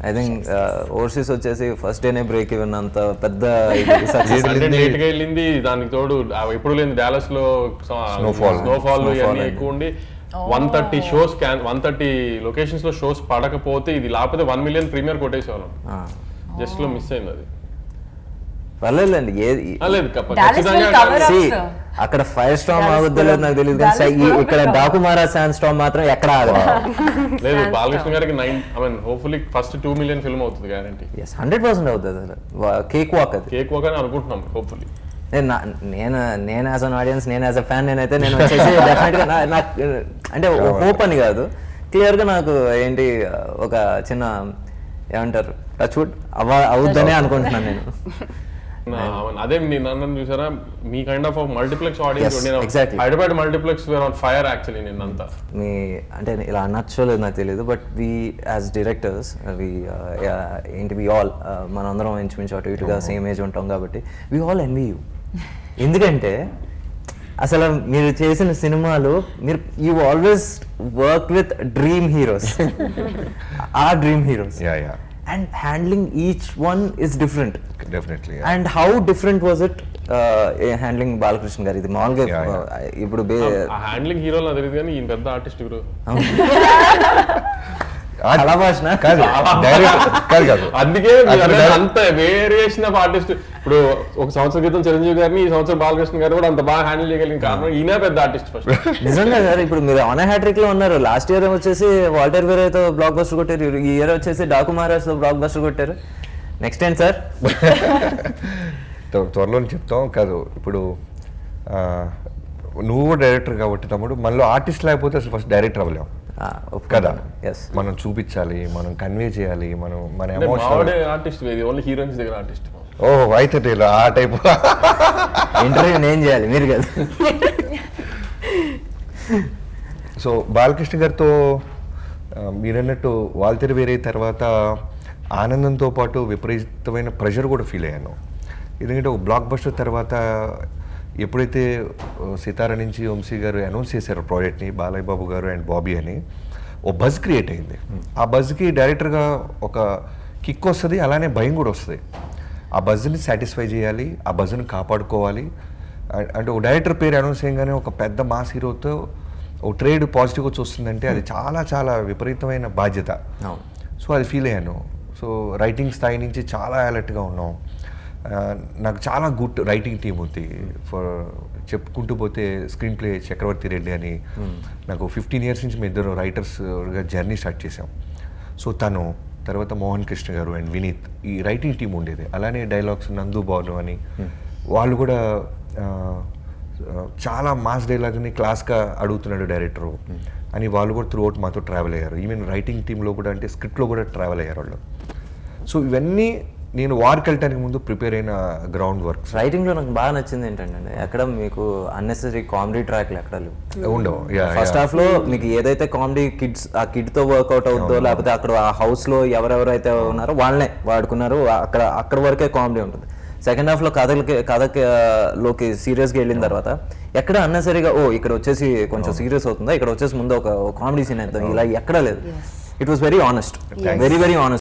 I think overseas వచ్చేసి first డేనే break even అంత పెద్ద లేట్ గా వెళ్ళింది. దానికి తోడు ఎప్పుడు లేని డాలస్ లో స్నోఫాల్ ఇవన్నీ ఎక్కువ ఉండి 130 షోస్ 130 లొకేషన్స్ లో షోస్ పడకపోతే ఇది లేకపోతే 1 million ప్రీమియర్ కొట్టేసేవాళ్ళం. జస్ట్ లో మిస్ అయింది అది. పర్లేదండి అక్కడ ఫైర్ స్టామ్ ఆగుద్దో నాకు తెలియదు కానీ ఇక్కడ డాకు మహారాజ్ శాండ్ స్టామ్ మాత్రం ఎక్కడ ఆగదు. లేదు బాలకృష్ణ గారికి హోప్ఫుల్లీ ఫస్ట్ 2 million ఫిల్మ్ అవుతుంది గ్యారంటీ. 100% అవుతుంది. అసలు కేక్ వాక్ అని అనుకుంటున్నాం హోప్ఫుల్లీ. నేను యాజ్ అన్ ఆడియన్స్, నేను యాజ్ అ ఫ్యాన్ నేనైతే నేను వచ్చేసి డెఫినెట్గా నాకు అంటే హోప్ అని కాదు, క్లియర్గా నాకు ఏంటి ఒక చిన్న ఏమంటారు టచ్వుడ్ అవుద్దనే అనుకుంటున్నాను నేను. అదే నన్ను చూసారా మీ kind of multiplex audience Hyderabad multiplex were on fire actually నిన్నంతా. మీ అంటే ఇలా అనొచ్చో లేదు నాకు తెలియదు, బట్ వి యాజ్ డైరెక్టర్స్ ఏంటి వి ఆల్ మనందరం ఇంచుమించు అటు ఇటుగా సేమ్ ఏజ్ ఉంటాం కాబట్టి వి ఆల్ ఎన్వీ యూ. ఎందుకంటే అసలు మీరు చేసిన సినిమాలు you always work with dream heroes, ఆ dream heroes. And handling each one is different. Definitely. Yeah. And how different was it handling Balakrishna గారు? ఇది మామూలుగా ఇప్పుడు హ్యాండ్లింగ్ హీరో నాకు తెలియదు కానీ ఈయన పెద్ద ఆర్టిస్ట్ గురు. అందుకే అంత వేరియేషన్ ఆఫ్ ఆర్టిస్ట్. ఇప్పుడు ఒక సంవత్సరం క్రితం చిరంజీవి గారిని, ఈ సంవత్సరం బాలకృష్ణ గారు కూడా అంత బాగా హ్యాండిల్ చేయగలిగిన కారణం ఈయన పెద్ద ఆర్టిస్ట్ ఫస్ట్. నిజంగా సార్, ఇప్పుడు మీరు ఆన్ హ్యాట్రిక్ లో ఉన్నారు. లాస్ట్ ఇయర్ వచ్చేసి వాల్టర్ వేరేతో బ్లాక్ బస్టర్ కొట్టారు, ఈ ఇయర్ వచ్చేసి డాకు మహారాజ్ తో బ్లాక్ బస్టర్ కొట్టారు. నెక్స్ట్ టైం సార్ త్వరలో చెప్తాం కాదు. ఇప్పుడు నువ్వు డైరెక్టర్ కాబట్టి తమ్ముడు, మనలో ఆర్టిస్ట్ లేకపోతే అసలు ఫస్ట్ డైరెక్టర్ అవ్వలేము కదా. మనం చూపించాలి, మనం కన్వే చేయాలి, మనం మన ఎమోషన్. ఆర్టిస్ట్ ఓన్లీ హీరోయిన్స్ దగ్గర ఆర్టిస్ట్. ఓహో అయితే ఆ టైప్ ఇంటర్వ్యూ నేను చేయాలి, మీరు కదా. సో బాలకృష్ణ గారితో మీరన్నట్టు వాల్తెర వేరే తర్వాత ఆనందంతో పాటు విపరీతమైన ప్రెషర్ కూడా ఫీల్ అయ్యాను. ఎందుకంటే ఒక బ్లాక్ బస్టర్ తర్వాత ఎప్పుడైతే సితార నుంచి వంశీ గారు అనౌన్స్ చేశారు ప్రాజెక్ట్ని, బాలయ్య బాబు గారు అండ్ బాబీ అని, ఓ బజ్ క్రియేట్ అయింది. ఆ బజ్కి డైరెక్టర్గా ఒక కిక్ వస్తుంది, అలానే భయం కూడా వస్తుంది. ఆ బజ్ని సాటిస్ఫై చేయాలి, ఆ బజ్ని కాపాడుకోవాలి. అంటే ఒక డైరెక్టర్ పేరు అనౌన్స్ చేయగానే ఒక పెద్ద మాస్ హీరోతో ఒక ట్రేడ్ పాజిటివ్గా చూస్తుందంటే అది చాలా చాలా విపరీతమైన బాధ్యత. సో అది ఫీల్ అయ్యాను. సో రైటింగ్ స్థాయి నుంచి చాలా అలర్ట్గా ఉన్నాం. నాకు చాలా గుడ్ రైటింగ్ టీమ్ ఉంది. చెప్పుకుంటూ పోతే స్క్రీన్ ప్లే చక్రవర్తి రెడ్డి అని, నాకు 15 years నుంచి మేము ఇద్దరు రైటర్స్గా జర్నీ స్టార్ట్ చేసాం. సో తను తర్వాత మోహన్ కృష్ణ గారు అండ్ వినీత్, ఈ రైటింగ్ టీం ఉండేది. అలానే డైలాగ్స్ నందు బాను అని, వాళ్ళు కూడా చాలా మాస్ డైలాగ్ని క్లాస్గా అడుగుతున్నాడు డైరెక్టరు అని వాళ్ళు కూడా త్రూ అవుట్ మాతో ట్రావెల్ అయ్యారు. ఈవెన్ రైటింగ్ టీంలో కూడా, అంటే స్క్రిప్ట్లో కూడా ట్రావెల్ అయ్యారు వాళ్ళు. సో ఇవన్నీ నేను వార్కి వెళ్ళడానికి ముందు ప్రిపేర్ అయిన గ్రౌండ్ వర్క్. రైటింగ్లో నాకు బాగా నచ్చింది ఏంటంటే ఎక్కడ మీకు అన్నెసరీ కామెడీ ట్రాక్లు ఎక్కడ ఉండవు. ఫస్ట్ హాఫ్ లో మీకు ఏదైతే కామెడీ ఆ కిడ్తో వర్కౌట్ అవుతుందో, లేకపోతే అక్కడ ఆ హౌస్ లో ఎవరెవరైతే ఉన్నారో వాళ్ళనే వాడుకున్నారు, అక్కడ వరకే కామెడీ ఉంటుంది. సెకండ్ హాఫ్ లో కథలోకి సీరియస్గా వెళ్ళిన తర్వాత ఎక్కడ అన్నెసరీగా ఇక్కడ వచ్చేసి కొంచెం సీరియస్ అవుతుందా, ఇక్కడ వచ్చేసి ముందు ఒక కామెడీ సీన్ అవుతుంది, ఇలా ఎక్కడ లేదు. It was very honest, very very honest.